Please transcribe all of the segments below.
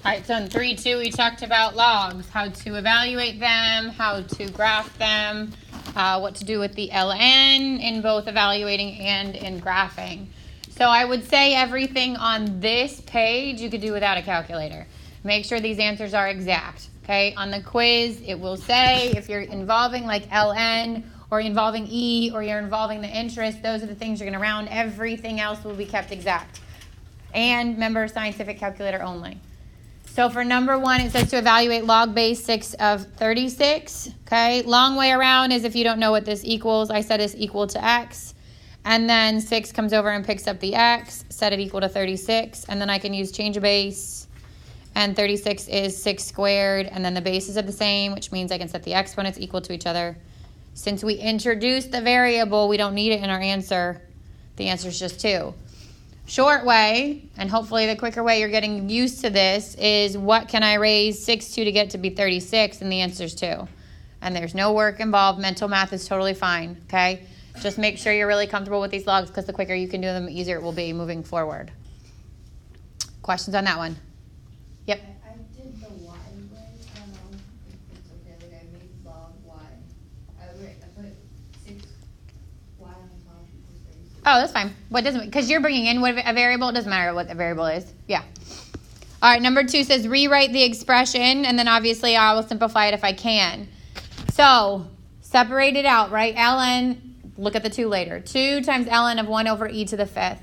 All right, so in 3.2, we talked about logs, how to evaluate them, how to graph them, what to do with the ln in both evaluating and in graphing. So I would say everything on this page you could do without a calculator. Make sure these answers are exact, okay? On the quiz, it will say if you're involving like ln or involving e or you're involving the interest, those are the things you're going to round. Everything else will be kept exact. And remember, scientific calculator only. So for number 1, it says to evaluate log base 6 of 36. Okay, long way around is if you don't know what this equals. I set this equal to x. And then 6 comes over and picks up the x, set it equal to 36. And then I can use change of base. And 36 is 6 squared. And then the bases are the same, which means I can set the exponents equal to each other. Since we introduced the variable, we don't need it in our answer. The answer is just 2. Short way, and hopefully the quicker way you're getting used to this, is what can I raise 6 to get to be 36? And the answer is 2. And there's no work involved. Mental math is totally fine, okay? Just make sure you're really comfortable with these logs because the quicker you can do them, the easier it will be moving forward. Questions on that one? Yep. I did the y way. I don't know if it's okay. Like I made log y. I put 6y on top equals 36. Oh, that's fine. What doesn't, because you're bringing in a variable. It doesn't matter what the variable is. Yeah. All right, number 2 says rewrite the expression, and then obviously I will simplify it if I can. So separate it out, right? ln, look at the 2 later. 2 times ln of 1 over e to the 5th.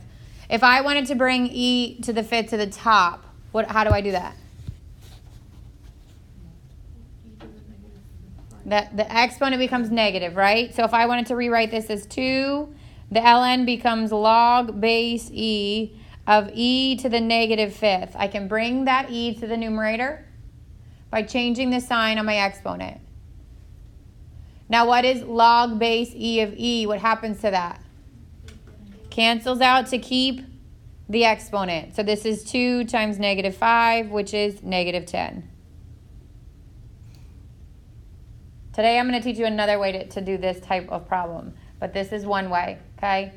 If I wanted to bring e to the 5th to the top, how do I do that? The exponent becomes negative, right? So if I wanted to rewrite this as 2, the ln becomes log base e of e to the negative 5th. I can bring that e to the numerator by changing the sign on my exponent. Now what is log base e of e? What happens to that? Cancels out to keep the exponent. So this is 2 times negative 5, which is negative 10. Today I'm going to teach you another way to do this type of problem. But this is one way, okay?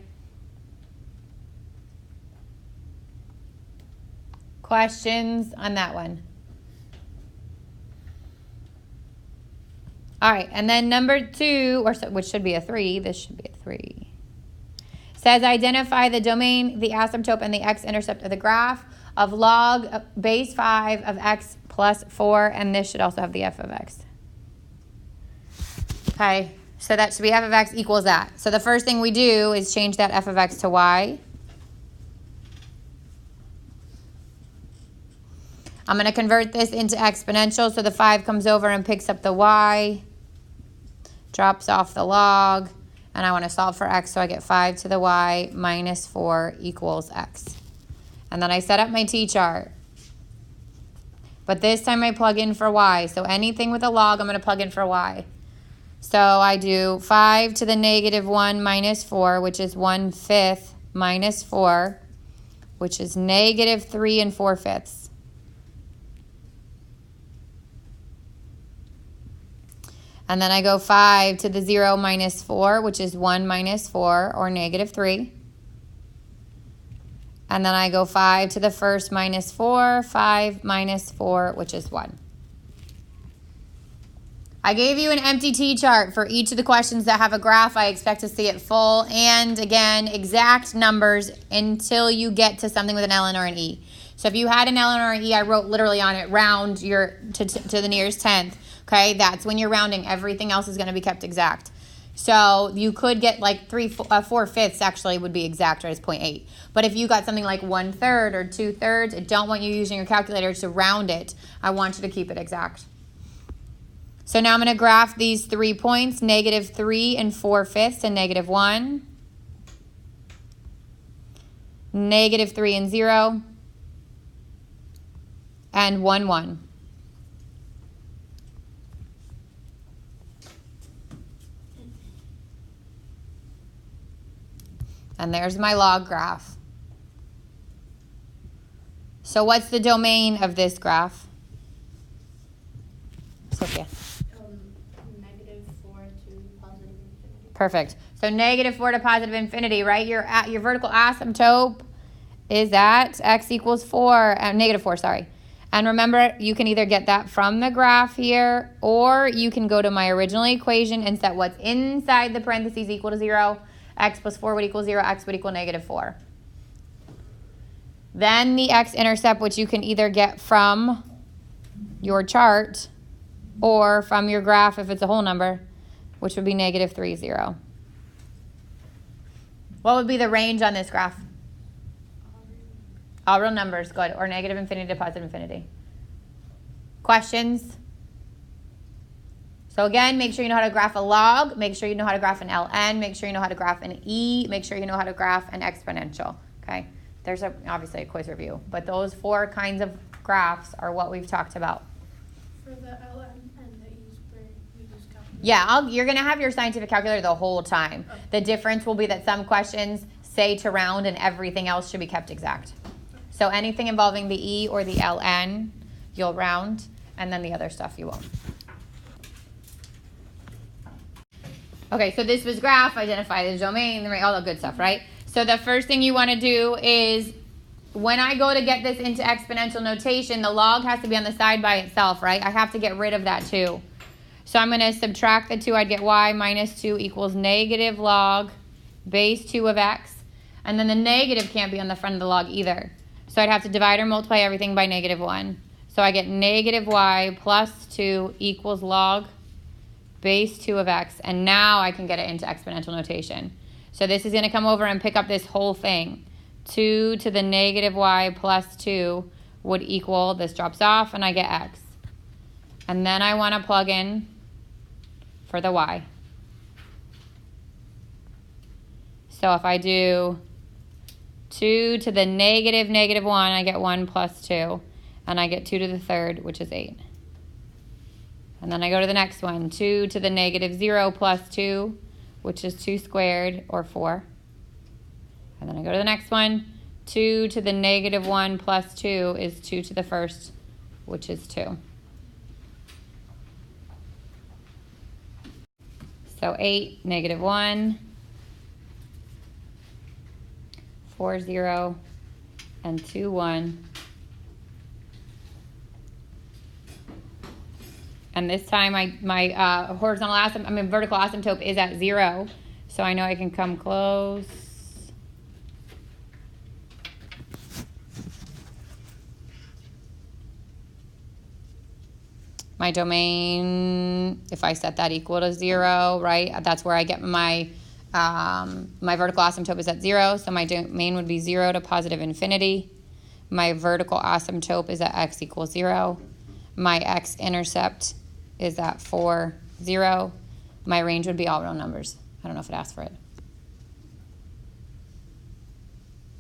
Questions on that one? All right, and then number 2, which should be a 3, this should be a 3, says identify the domain, the asymptote, and the x-intercept of the graph of log base 5 of x plus 4, and this should also have the f of x. Okay, so that should be f of x equals that. So the first thing we do is change that f of x to y. I'm going to convert this into exponential, so the 5 comes over and picks up the y, drops off the log, and I want to solve for x, so I get 5 to the y minus 4 equals x. And then I set up my t-chart. But this time I plug in for y, so anything with a log, I'm going to plug in for y. So I do 5 to the negative 1 minus 4, which is 1/5 minus 4, which is negative 3 4/5. And then I go 5 to the 0 minus 4, which is 1 minus 4, or negative 3. And then I go 5 to the first minus 4, 5 minus 4, which is 1. I gave you an empty t-chart for each of the questions that have a graph. I expect to see it full and, again, exact numbers until you get to something with an ln or an e. So if you had an ln or an e, I wrote literally on it, round to the nearest 10th. Okay, that's when you're rounding. Everything else is going to be kept exact. So you could get like 4/5 actually would be exact, right? It's 0.8. But if you got something like 1/3 or 2/3, I don't want you using your calculator to round it. I want you to keep it exact. So now I'm going to graph these 3 points, negative 3 4/5 and negative 1. Negative 3 and 0. And 1, 1. And there's my log graph. So what's the domain of this graph? Sophia. Negative 4 to positive infinity. Perfect. So negative 4 to positive infinity, right? Your vertical asymptote is at x equals 4, negative 4, sorry. And remember, you can either get that from the graph here, or you can go to my original equation and set what's inside the parentheses equal to 0. X plus 4 would equal 0. X would equal -4. Then the x-intercept, which you can either get from your chart or from your graph if it's a whole number, which would be -3, 0. What would be the range on this graph? All real numbers, good. Or negative infinity to positive infinity. Questions? So again, make sure you know how to graph a log. Make sure you know how to graph an ln. Make sure you know how to graph an e. Make sure you know how to graph an exponential. Okay? There's obviously a quiz review. But those 4 kinds of graphs are what we've talked about. For the ln and the e's, where you just calculate? Yeah, you're going to have your scientific calculator the whole time. Okay. The difference will be that some questions say to round and everything else should be kept exact. So anything involving the e or the ln, you'll round, and then the other stuff you won't. Okay, so this was graph, identify the domain, all the good stuff, right? So the first thing you want to do is, when I go to get this into exponential notation, the log has to be on the side by itself, right? I have to get rid of that 2. So I'm going to subtract the 2. I'd get y minus 2 equals negative log base 2 of x. And then the negative can't be on the front of the log either. So I'd have to divide or multiply everything by -1. So I get negative y plus 2 equals log base 2 of x. And now I can get it into exponential notation. So this is going to come over and pick up this whole thing. 2 to the negative y plus 2 would equal, this drops off, and I get x. And then I want to plug in for the y. So if I do 2 to the negative 1, I get 1 plus 2. And I get 2 to the third, which is 8. And then I go to the next one. 2 to the negative 0 plus 2, which is 2 squared, or 4. And then I go to the next one. 2 to the negative 1 plus 2 is 2 to the first, which is 2. So 8, -1, 4, 0, and 2, 1. And this time my vertical asymptote is at 0. So I know I can come close. My domain, if I set that equal to 0, right? That's where I get my vertical asymptote is at 0. So my domain would be 0 to positive infinity. My vertical asymptote is at x equals 0. My x-intercept is at 4, 0. My range would be all real numbers. I don't know if it asks for it.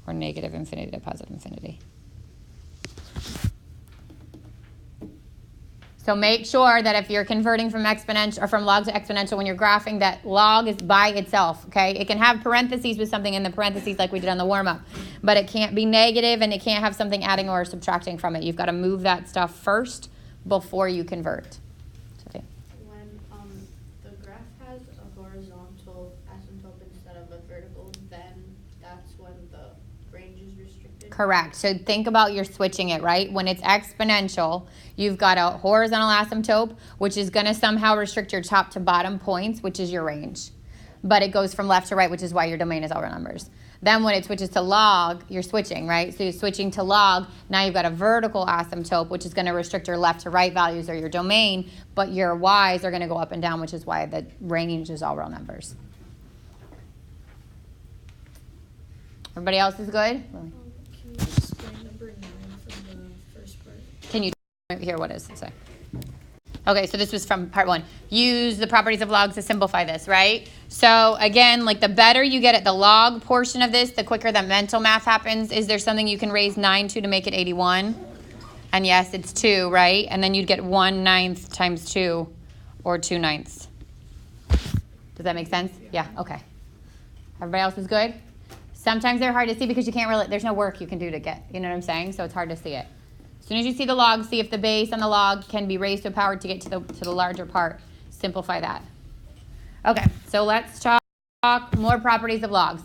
Or negative infinity to positive infinity. So make sure that if you're converting from exponential or from log to exponential when you're graphing, that log is by itself, okay? It can have parentheses with something in the parentheses like we did on the warm-up, but it can't be negative and it can't have something adding or subtracting from it. You've got to move that stuff first before you convert. When the graph has a horizontal asymptote instead of a vertical, then that's when the range is restricted? Correct. So think about you're switching it, right? When it's exponential, you've got a horizontal asymptote, which is going to somehow restrict your top to bottom points, which is your range. But it goes from left to right, which is why your domain is all real numbers. Then when it switches to log, you're switching, right? So you're switching to log. Now you've got a vertical asymptote, which is going to restrict your left to right values or your domain, but your y's are going to go up and down, which is why the range is all real numbers. Everybody else is good? Can you explain number 9 from the first part? Can you hear what does it say? Okay, so this was from part 1. Use the properties of logs to simplify this, right? So again, like the better you get at the log portion of this, the quicker the mental math happens. Is there something you can raise 9 to make it 81? And yes, it's 2, right? And then you'd get 1/9 times 2, or 2/9. Does that make sense? Yeah, okay. Everybody else is good? Sometimes they're hard to see because you can't really, there's no work you can do to get, you know what I'm saying? So it's hard to see it. As soon as you see the log, see if the base on the log can be raised to a power to get to the larger part. Simplify that. Okay, so let's talk more properties of logs.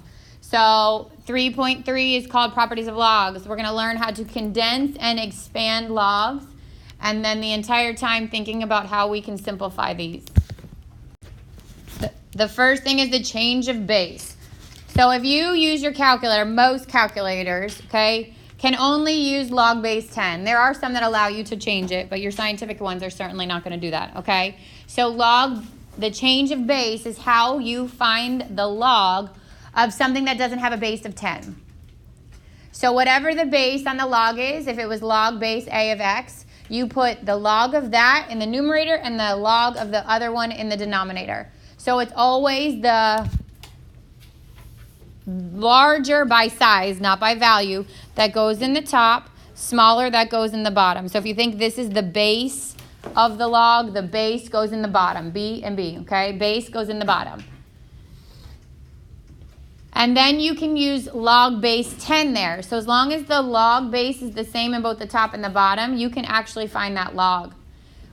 So 3.3 is called properties of logs. We're going to learn how to condense and expand logs, and then the entire time thinking about how we can simplify these. The first thing is the change of base. So if you use your calculator, most calculators, okay, can only use log base 10. There are some that allow you to change it, but your scientific ones are certainly not going to do that, okay? So the change of base is how you find the log of something that doesn't have a base of 10. So whatever the base on the log is, if it was log base a of x, you put the log of that in the numerator and the log of the other one in the denominator. So it's always the larger by size, not by value, that goes in the top, smaller that goes in the bottom. So if you think this is the base of the log, the base goes in the bottom, B and B, okay? Base goes in the bottom. And then you can use log base 10 there. So as long as the log base is the same in both the top and the bottom, you can actually find that log.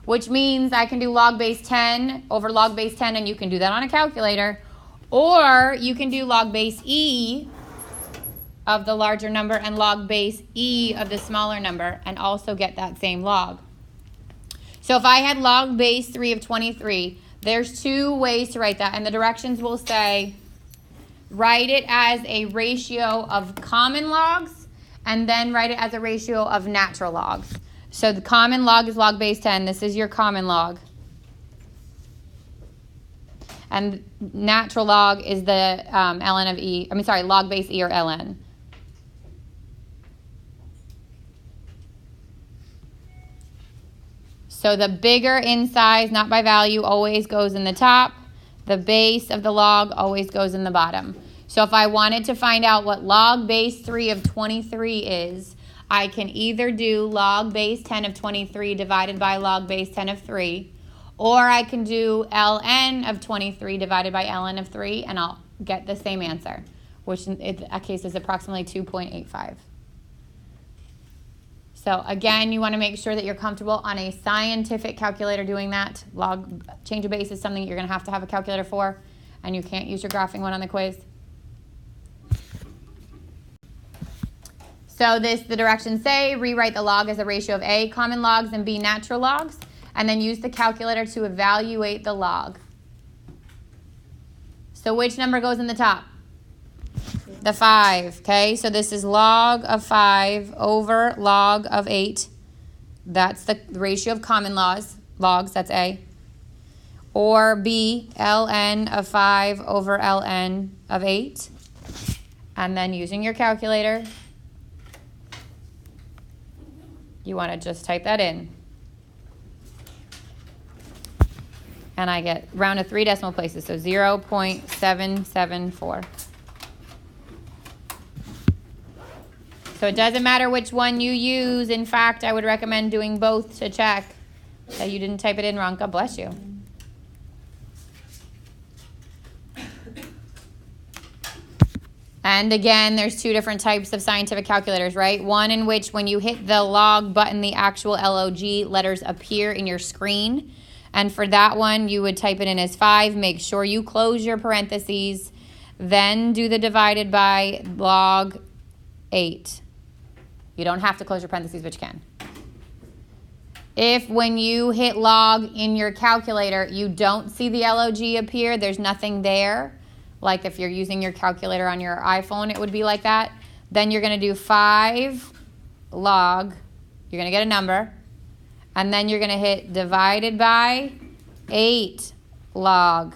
Which means I can do log base 10 over log base 10, and you can do that on a calculator. Or you can do log base E of the larger number and log base E of the smaller number and also get that same log. So if I had log base 3 of 23, there's two ways to write that. And the directions will say, write it as a ratio of common logs and then write it as a ratio of natural logs. So the common log is log base 10. This is your common log. And natural log is the ln of E. Log base E or ln. So the bigger in size, not by value, always goes in the top. The base of the log always goes in the bottom. So if I wanted to find out what log base 3 of 23 is, I can either do log base 10 of 23 divided by log base 10 of 3, or I can do ln of 23 divided by ln of 3, and I'll get the same answer, which in that case is approximately 2.85. So again, you want to make sure that you're comfortable on a scientific calculator doing that. Log change of base is something you're going to have a calculator for, and you can't use your graphing one on the quiz. So the directions say, rewrite the log as a ratio of A, common logs, and B, natural logs, and then use the calculator to evaluate the log. So which number goes in the top? The 5, okay? So this is log of 5 over log of 8. That's the ratio of common logs, that's A. Or B, ln of 5 over ln of 8. And then using your calculator, you want to just type that in. And I get round to 3 decimal places, so 0.774. So it doesn't matter which one you use. In fact, I would recommend doing both to check that you didn't type it in wrong. God bless you. And again, there's two different types of scientific calculators, right? One in which when you hit the log button, the actual log letters appear in your screen. And for that one, you would type it in as 5. Make sure you close your parentheses. Then do the divided by log 8. You don't have to close your parentheses, but you can. If when you hit log in your calculator, you don't see the log appear, there's nothing there, like if you're using your calculator on your iPhone, it would be like that, then you're going to do 5 log, you're going to get a number, and then you're going to hit divided by 8 log,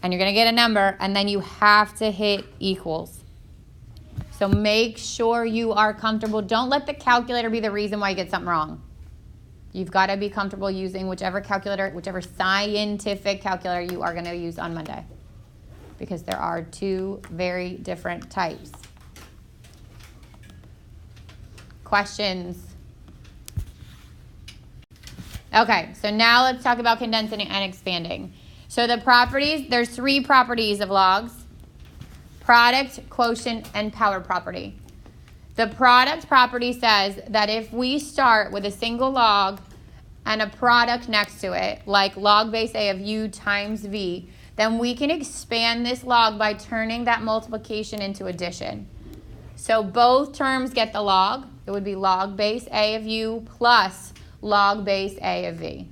and you're going to get a number, and then you have to hit equals. So make sure you are comfortable. Don't let the calculator be the reason why you get something wrong. You've got to be comfortable using whichever calculator, whichever scientific calculator you are going to use on Monday, because there are two very different types. Questions? Okay, so now let's talk about condensing and expanding. So the properties, there's 3 properties of logs: product, quotient, and power property. The product property says that if we start with a single log and a product next to it, like log base A of U times V, then we can expand this log by turning that multiplication into addition. So both terms get the log. It would be log base A of u plus log base A of v.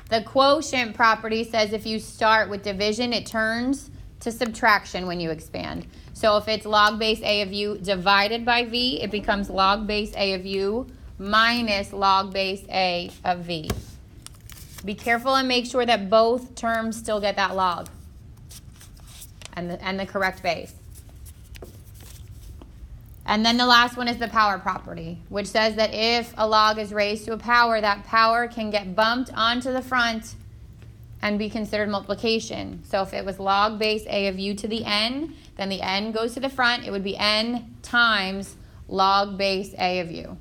The quotient property says if you start with division, it turns to subtraction when you expand. So if it's log base A of u divided by v, it becomes log base A of u minus log base A of v. Be careful and make sure that both terms still get that log and the correct base. And then the last one is the power property, which says that if a log is raised to a power, that power can get bumped onto the front and be considered multiplication. So if it was log base A of u to the n, then the n goes to the front. It would be n times log base A of u.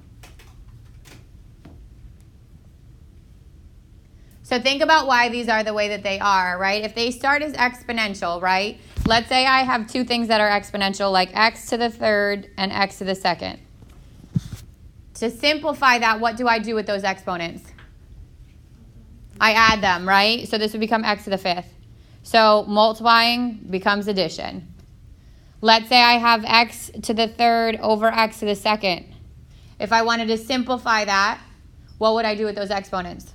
So think about why these are the way that they are, right? If they start as exponential, right? Let's say I have two things that are exponential, like x to the third and x to the second. To simplify that, what do I do with those exponents? I add them, right? So this would become x to the fifth. So multiplying becomes addition. Let's say I have x to the third over x to the second. If I wanted to simplify that, what would I do with those exponents?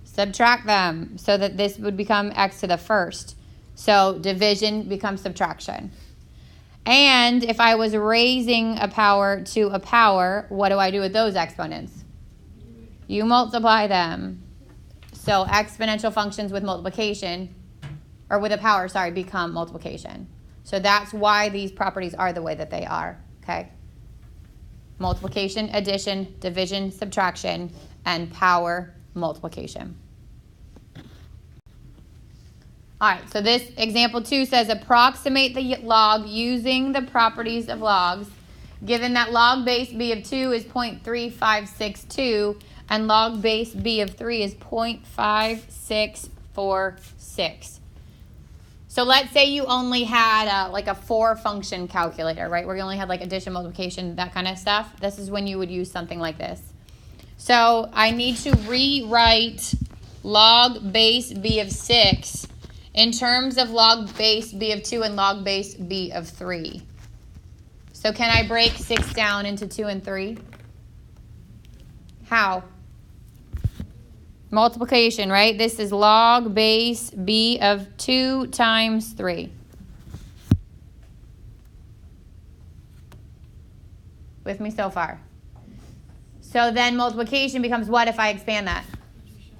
Subtract them, so that this would become x to the first. So division becomes subtraction. And if I was raising a power to a power, what do I do with those exponents? You multiply them. So exponential functions with multiplication, or with a power, sorry, become multiplication. So that's why these properties are the way that they are, okay? Multiplication, addition, division, subtraction, and power multiplication. All right, so this example 2 says approximate the log using the properties of logs, given that log base b of 2 is 0.3562 and log base b of 3 is 0.5646. So let's say you only had like a 4-function calculator, right, where you only had like addition, multiplication, that kind of stuff. This is when you would use something like this. So I need to rewrite log base b of 6 in terms of log base b of 2 and log base b of 3. So can I break 6 down into 2 and 3? How? Multiplication, right? This is log base b of 2 times 3. With me so far? So then multiplication becomes what if I expand that?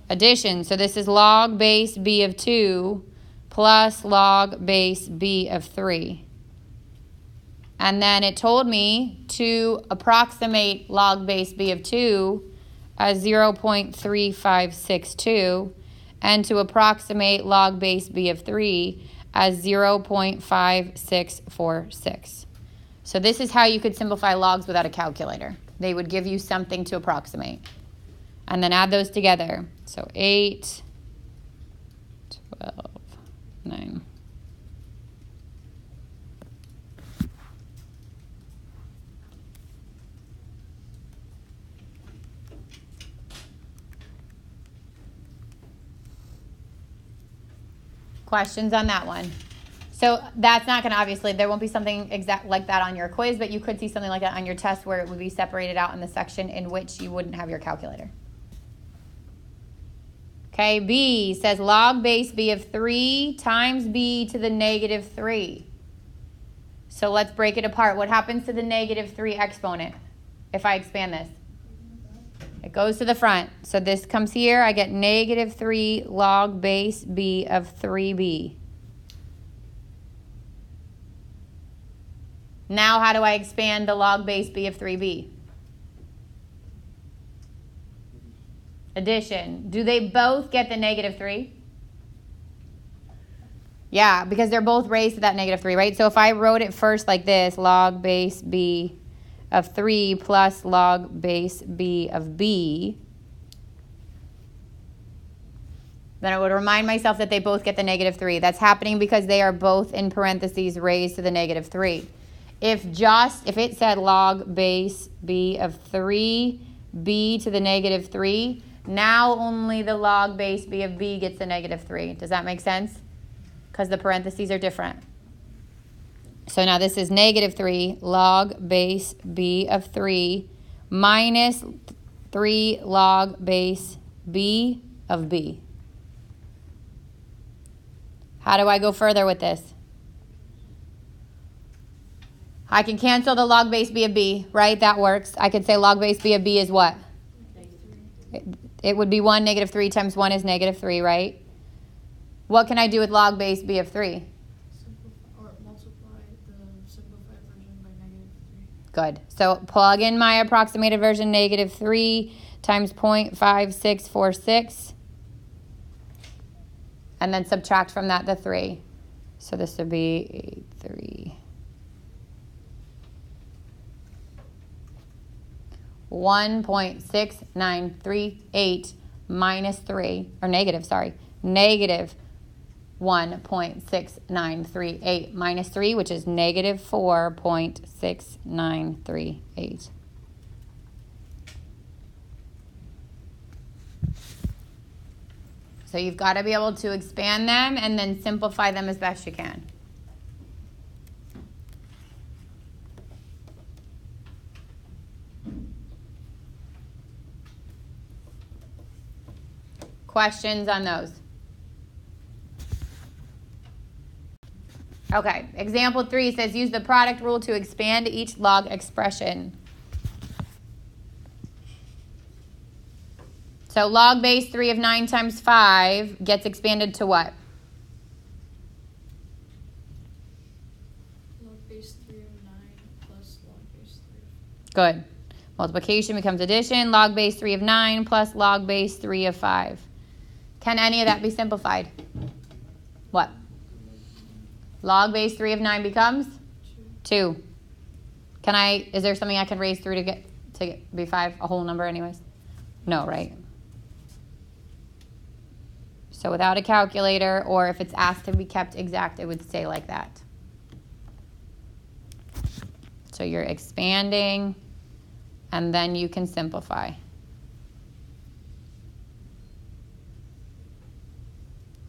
Addition. So this is log base b of 2 plus log base b of 3. And then it told me to approximate log base b of 2 as 0.3562 and to approximate log base b of 3 as 0.5646. So this is how you could simplify logs without a calculator. They would give you something to approximate. And then add those together. So 8, 12, 9. Questions on that one? So that's not going to, obviously, there won't be something exact like that on your quiz, but you could see something like that on your test where it would be separated out in the section in which you wouldn't have your calculator. Okay, B says log base b of 3 times b to the negative 3. So let's break it apart. What happens to the negative 3 exponent if I expand this? It goes to the front. So this comes here. I get negative 3 log base b of 3b. Now how do I expand the log base b of 3b? Addition. Do they both get the negative 3? Yeah, because they're both raised to that negative 3, right? So if I wrote it first like this, log base b of 3 plus log base b of b, then I would remind myself that they both get the negative 3. That's happening because they are both in parentheses raised to the negative 3. If it said log base b of 3 b to the negative 3. Now only the log base b of b gets the negative 3. Does that make sense? Because the parentheses are different. So now this is negative 3 log base b of 3 minus 3 log base b of b. How do I go further with this? I can cancel the log base b of b, right? That works. I could say log base b of b is what? It would be 1, negative 3 times 1 is negative 3, right? What can I do with log base b of 3? Or multiply the simplified version by negative 3. Good. So plug in my approximated version, negative 3 times 0.5646. And then subtract from that the 3. So this would be 3. 1.6938 minus 3, or negative, sorry, negative 1.6938 minus 3, which is negative 4.6938. So you've got to be able to expand them and then simplify them as best you can. Questions on those? Okay, example 3 says use the product rule to expand each log expression. So log base 3 of 9 times 5 gets expanded to what? Log base 3 of 9 plus log base 3. Good. Multiplication becomes addition. Log base 3 of 9 plus log base 3 of 5. Can any of that be simplified? What? Log base 3 of 9 becomes? 2. Is there something I can raise through to get be 5, a whole number anyways? No, right? So without a calculator, or if it's asked to be kept exact, it would stay like that. So you're expanding, and then you can simplify.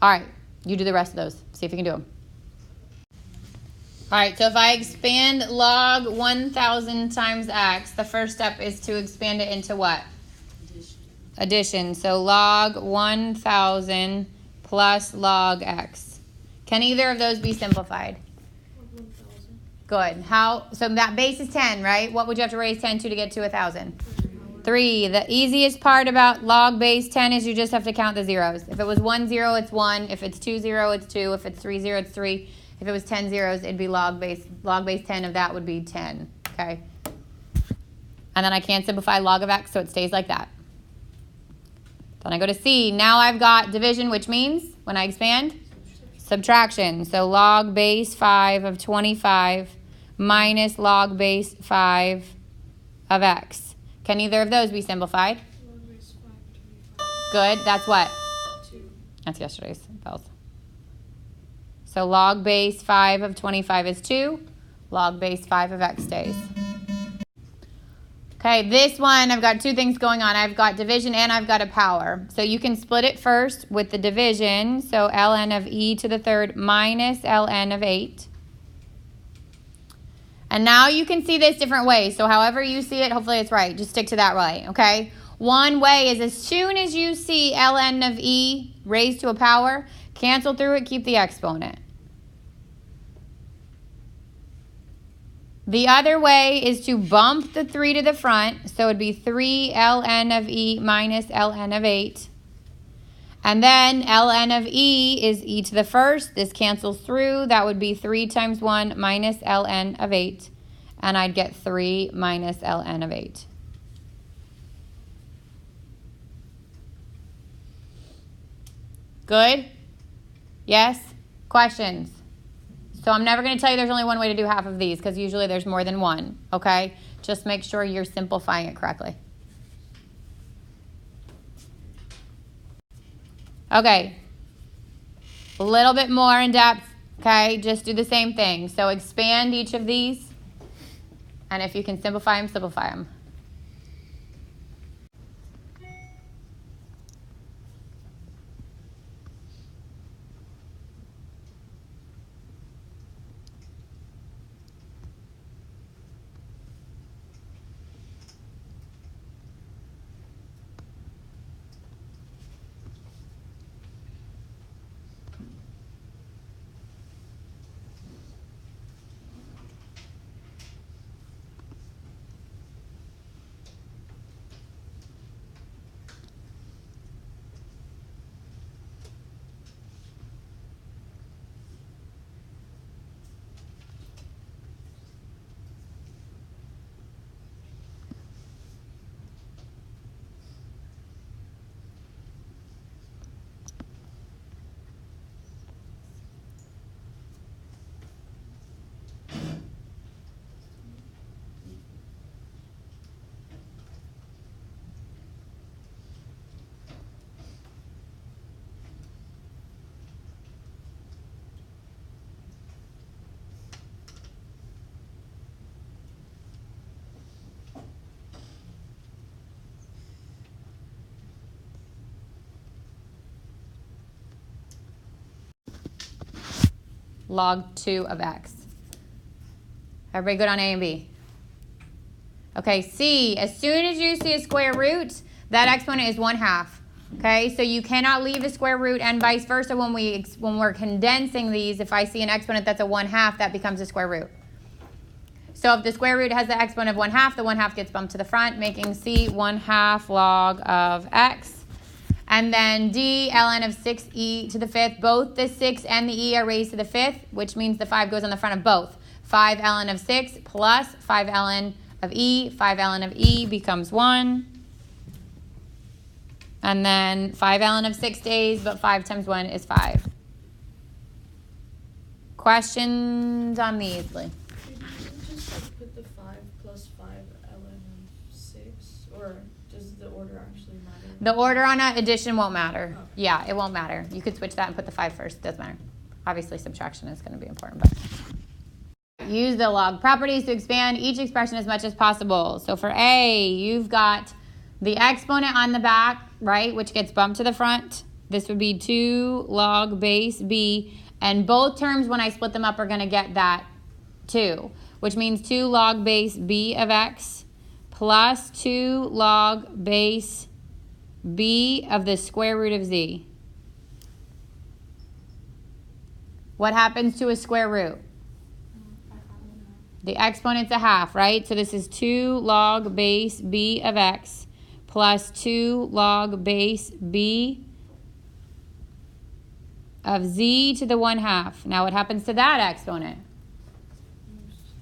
All right, you do the rest of those. See if you can do them. All right, so if I expand log 1,000 times x, the first step is to expand it into what? Addition. So log 1,000 plus log x. Can either of those be simplified? 1,000. Good. So that base is 10, right? What would you have to raise 10 to get to 1,000? 3. The easiest part about log base 10 is you just have to count the zeros. If it was 1 0, it's 1. If it's 2 0, it's 2. If it's 3 0, it's 3. If it was 10 zeros, it'd be log base 10 of that would be 10. Okay? And then I can't simplify log of x, so it stays like that. Then I go to C. Now I've got division, which means when I expand, subtraction. So log base 5 of 25 minus log base 5 of x. Can either of those be simplified? Log base 5 of 25. Good. That's what? 2. That's yesterday's bells. So log base 5 of 25 is 2. Log base 5 of x stays. Okay, this one, I've got two things going on. I've got division and I've got a power. So you can split it first with the division. So ln of e to the third minus ln of 8. And now you can see this different ways. So however you see it, hopefully it's right. Just stick to that way, okay? One way is as soon as you see ln of e raised to a power, cancel through it, keep the exponent. The other way is to bump the 3 to the front. So it would be 3 ln of e minus ln of 8. And then ln of e is e to the first. This cancels through. That would be 3 times 1 minus ln of 8. And I'd get 3 minus ln of 8. Good? Yes? Questions? So I'm never going to tell you there's only one way to do half of these because usually there's more than one, okay? Just make sure you're simplifying it correctly. Okay, a little bit more in depth, okay? Just do the same thing. So expand each of these, and if you can simplify them, simplify them. log 2 of x. Everybody good on A and B? Okay, C, as soon as you see a square root, that exponent is 1/2. Okay, so you cannot leave a square root, and vice versa when we're condensing these. If I see an exponent that's a 1/2, that becomes a square root. So if the square root has the exponent of 1/2, the 1/2 gets bumped to the front, making C 1/2 log of x. And then D, ln of 6e to the 5th. Both the 6 and the e are raised to the 5th, which means the 5 goes on the front of both. 5 ln of 6 plus 5 ln of e. 5 ln of e becomes 1. And then 5 ln of 6 days, but 5 times 1 is 5. Questions on these, Lee? Could you just put the 5 plus 5 ln of 6, or does the order actually matter? The order on that addition won't matter. Oh. Yeah, it won't matter. You could switch that and put the 5 first. Doesn't matter. Obviously, subtraction is going to be important, but use the log properties to expand each expression as much as possible. So for A, you've got the exponent on the back, right, which gets bumped to the front. This would be 2 log base B. And both terms, when I split them up, are going to get that 2, which means 2 log base B of x plus 2 log base B of the square root of z. What happens to a square root? The exponent's a half, right? So this is 2 log base B of x plus 2 log base B of z to the 1/2. Now what happens to that exponent?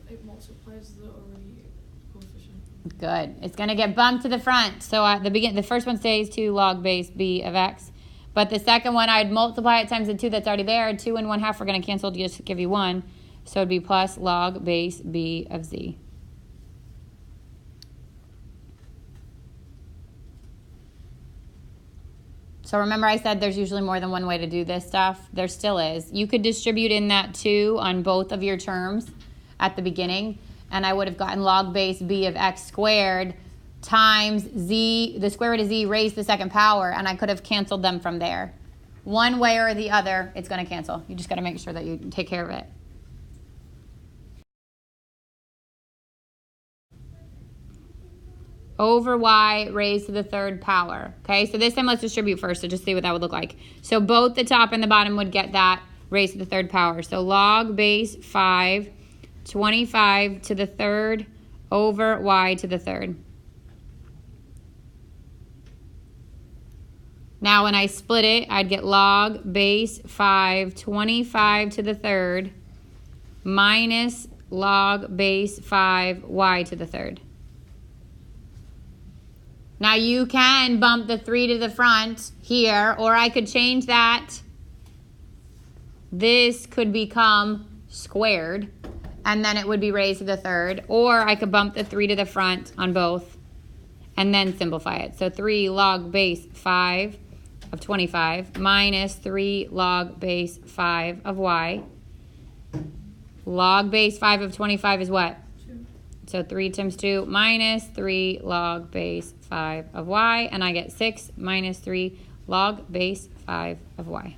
It multiplies the already coefficient. Good. It's going to get bumped to the front. So at the first one stays 2 log base B of x. But the second one, I'd multiply it times the 2 that's already there. 2 and 1/2 are going to cancel to just give you 1. So it'd be plus log base B of z. So remember I said there's usually more than one way to do this stuff? There still is. You could distribute in that 2 on both of your terms at the beginning, and I would have gotten log base B of x squared times z, the square root of z raised to the second power, and I could have canceled them from there. One way or the other, it's going to cancel. You just got to make sure that you take care of it. Over y raised to the 3rd power. Okay, so this time let's distribute first, so just see what that would look like. So both the top and the bottom would get that raised to the 3rd power. So log base 5, 25 to the 3rd over y to the 3rd. Now when I split it, I'd get log base 5, 25 to the 3rd minus log base 5 y to the 3rd. Now you can bump the 3 to the front here, or I could change that. This could become squared, and then it would be raised to the 3rd. Or I could bump the 3 to the front on both, and then simplify it. So 3 log base 5 of 25 minus 3 log base 5 of y. Log base 5 of 25 is what? 2. So 3 times 2 minus 3 log base 5 of y, and I get 6 minus 3 log base 5 of y.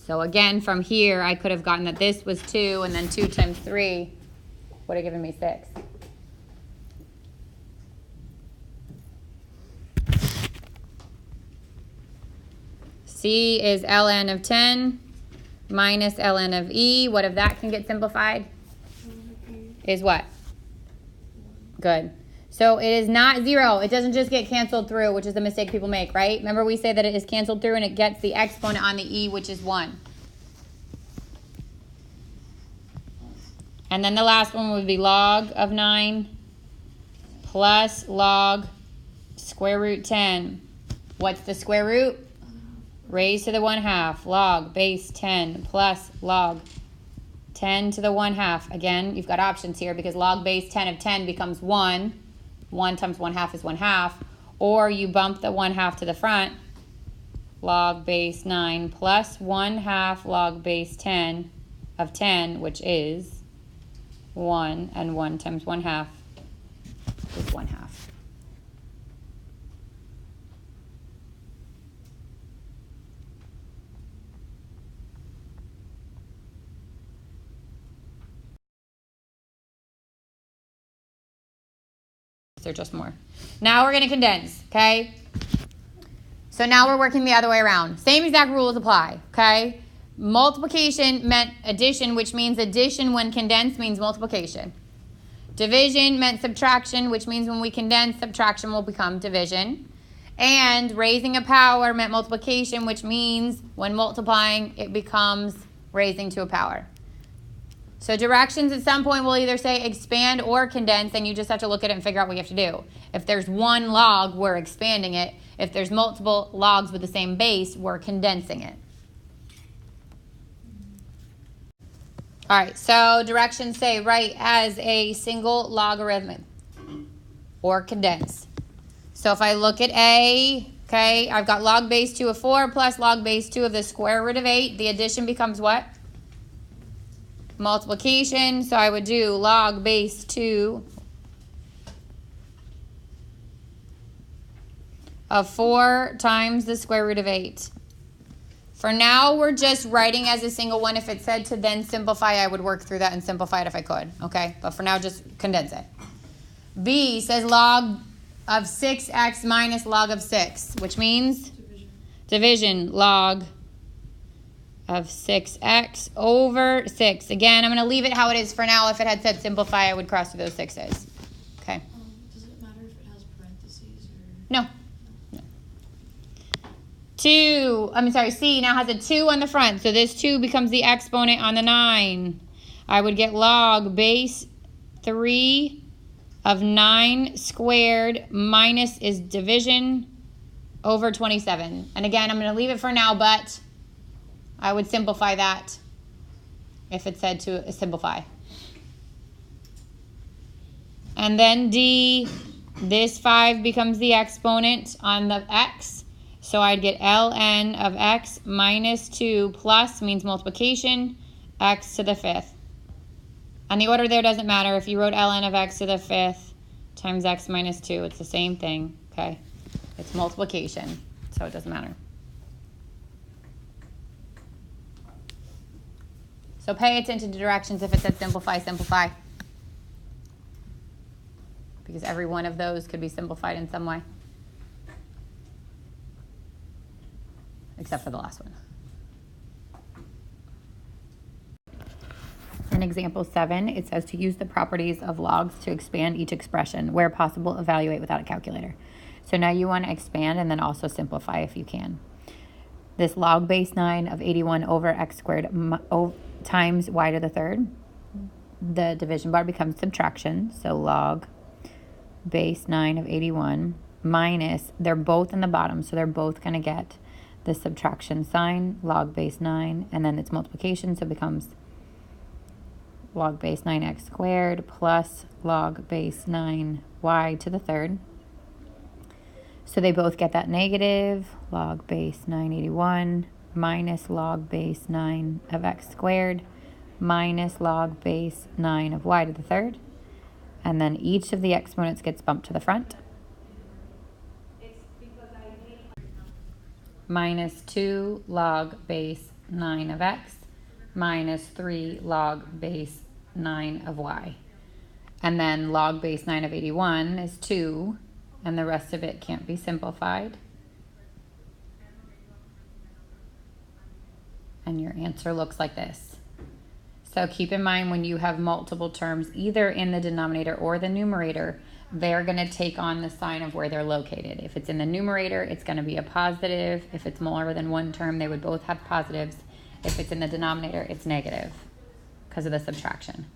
So again, from here, I could have gotten that this was 2, and then 2 times 3 would have given me 6. C is ln of 10 minus ln of e. What if that can get simplified? Is what? Good. So it is not 0. It doesn't just get canceled through, which is the mistake people make, right? Remember we say that it is canceled through and it gets the exponent on the e, which is 1. And then the last one would be log of 9 plus log square root 10. What's the square root? Raised to the 1/2. Log base 10 plus log 10 to the 1/2. Again, you've got options here because log base 10 of 10 becomes 1. 1 times 1/2 is 1/2. Or you bump the 1/2 to the front. Log base 9 plus 1/2 log base 10 of 10, which is 1. And 1 times 1/2 is 1/2. Or just more. Now we're going to condense, okay? So now we're working the other way around. Same exact rules apply, okay? Multiplication meant addition, which means addition when condensed means multiplication. Division meant subtraction, which means when we condense, subtraction will become division. And raising a power meant multiplication, which means when multiplying, it becomes raising to a power. So directions at some point will either say expand or condense, and you just have to look at it and figure out what you have to do. If there's one log, we're expanding it. If there's multiple logs with the same base, we're condensing it. All right, so directions say write as a single logarithm or condense. So if I look at A, okay, I've got log base 2 of 4 plus log base 2 of the square root of 8. The addition becomes what? Multiplication. So I would do log base 2 of 4 times the square root of 8. For now, we're just writing as a single one. If it said to then simplify, I would work through that and simplify it if I could, okay? But for now, just condense it. B says log of 6x minus log of 6, which means division. Log of 6x over 6. Again, I'm going to leave it how it is for now. If it had said simplify, I would cross through those 6's. Okay. Does it matter if it has parentheses or? No. C now has a 2 on the front. So this 2 becomes the exponent on the 9. I would get log base 3 of 9 squared minus is division over 27. And again, I'm going to leave it for now, but I would simplify that if it said to simplify. And then D, this 5 becomes the exponent on the x. So I'd get ln of x minus 2 plus means multiplication, x to the 5th. And the order there doesn't matter. If you wrote ln of x to the 5th times x minus 2, it's the same thing, okay? It's multiplication, so it doesn't matter. So pay attention to directions. If it said simplify, simplify. Because every one of those could be simplified in some way. Except for the last one. In example 7, it says to use the properties of logs to expand each expression. Where possible, evaluate without a calculator. So now you want to expand and then also simplify if you can. This log base 9 of 81 over x squared times y to the 3rd. The division bar becomes subtraction. So log base 9 of 81 minus, they're both in the bottom, so they're both going to get the subtraction sign, log base 9, and then it's multiplication, so it becomes log base 9x squared plus log base 9y to the 3rd. So they both get that negative, log base 981 minus log base 9 of x squared minus log base 9 of y to the 3rd. And then each of the exponents gets bumped to the front. Minus 2 log base 9 of x minus 3 log base 9 of y. And then log base 9 of 81 is 2, and the rest of it can't be simplified. And your answer looks like this. So keep in mind when you have multiple terms, either in the denominator or the numerator, they're going to take on the sign of where they're located. If it's in the numerator, it's going to be a positive. If it's more than one term, they would both have positives. If it's in the denominator, it's negative because of the subtraction.